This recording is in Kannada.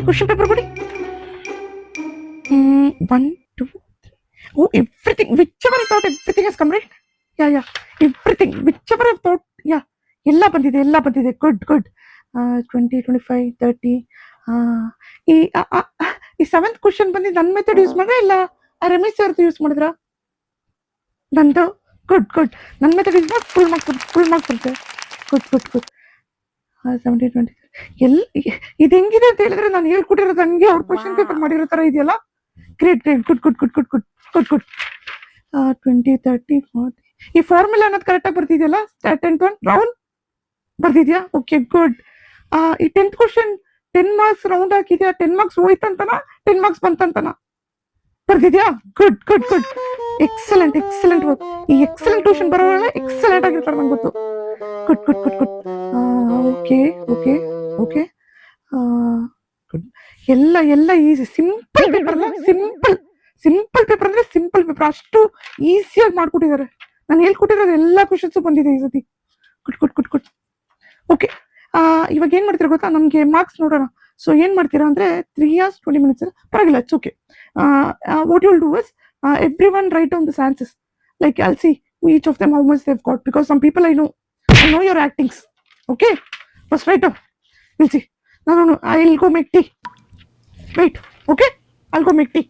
ಕ್ವಶನ್ ಪೇಪರ್ ಕೊಡಿ. 1 2 Oh, everything, whichever I thought, everything has come, right? Yeah, everything, whichever I thought, yeah, ಎಲ್ಲ ಬಂದಿದೆ. Good. 20 25 30. ಈ 7th ಕ್ವಶನ್ ಬಂದು ನನ್ನ ಮೆಥಡ್ ಯೂಸ್ ಮಾಡಿದ್ರೆ ಇಲ್ಲ ರಮೇಶ್ ಸರ್ದು ಯೂಸ್ ಮಾಡಿದ್ರ? ನಂದು. ಗುಡ್ ನನ್ನ ಮೆಥಡ್ ಯೂಸ್ ಮಾಡಿ ಫುಲ್ ಮಾರ್ಕ್ಸ್ ಬರುತ್ತೆ. ಗುಡ್ 17 20. ಇದು ಹೆಂಗಿದೆ ಅಂತ ಹೇಳಿದ್ರೆ ನಾನು ಹೇಳ್ಕೊಟ್ಟಿರೋದು ಹಂಗೆ ಅವ್ರ ಕ್ವಶನ್ ಪೇಪರ್ ಮಾಡಿರೋ ತರ ಇದೆಯಲ್ಲ. Great good 20 30 40. ಈ ಫಾರ್ಮುಲಾ ಅನ್ನೋದು ಕರೆಕ್ಟಾಗಿ ಬರ್ತಿದೆಯಲ್ಲ? 10th one ರಾಹುಲ್ ಬರ್ತಿದ್ಯಾ? Okay good. ಈ 10th ಕ್ವಶನ್ 10 ಮಾರ್ಕ್ಸ್ ರೌಂಡ್ ಹಾಕಿದ್ಯಾ? 10 ಮಾರ್ಕ್ಸ್ ಹೋಯ್ತಂತನ 10 ಮಾರ್ಕ್ಸ್ ಬಂತಂತನ ಬರ್ತಿದ್ಯಾ? Good excellent work. ಈ ಎಕ್ಸಲೆಂಟ್ ಟ್ಯೂಷನ್ ಬರೋಲ್ಲ ಎಕ್ಸಲೆಂಟ್ ಆಗಿರ್ತಾರೆ ನಂಗೆ ಗೊತ್ತು. ಗುಡ್. Okay good. ಎಲ್ಲ ಈಸಿ. ಸಿಂಪಲ್ ಪೇಪರ್ ಅಲ್ಲ, ಸಿಂಪಲ್ ಪೇಪರ್ ಅಂದ್ರೆ ಸಿಂಪಲ್ ಪೇಪರ್, ಅಷ್ಟು ಈಸಿಯಾಗಿ ಮಾಡ್ಕೊಟ್ಟಿದ್ದಾರೆ. ನಾನು ಹೇಳ್ಕೊಟ್ಟಿರೋದು ಎಲ್ಲ ಕ್ವಶನ್ಸ್ ಬಂದಿದೆ ಈ ಸತಿ. ಗುಡ್. ಓಕೆ, ಇವಾಗ ಏನ್ ಮಾಡ್ತೀರಾ ಗೊತ್ತಾ? ನಮ್ಗೆ ಮಾರ್ಕ್ಸ್ ನೋಡೋಣ. ಸೊ ಏನ್ ಮಾಡ್ತೀರಾ ಅಂದ್ರೆ 3 hours 20 minutes ಪರವಾಗಿಲ್ಲ, it's okay. What you will do is everyone write down the answers. Like I'll see each of them how much they've got, because some people I know your actings. Okay, first write down. We'll see. No, I'll go make tea. Wait, okay, I'll go make tea.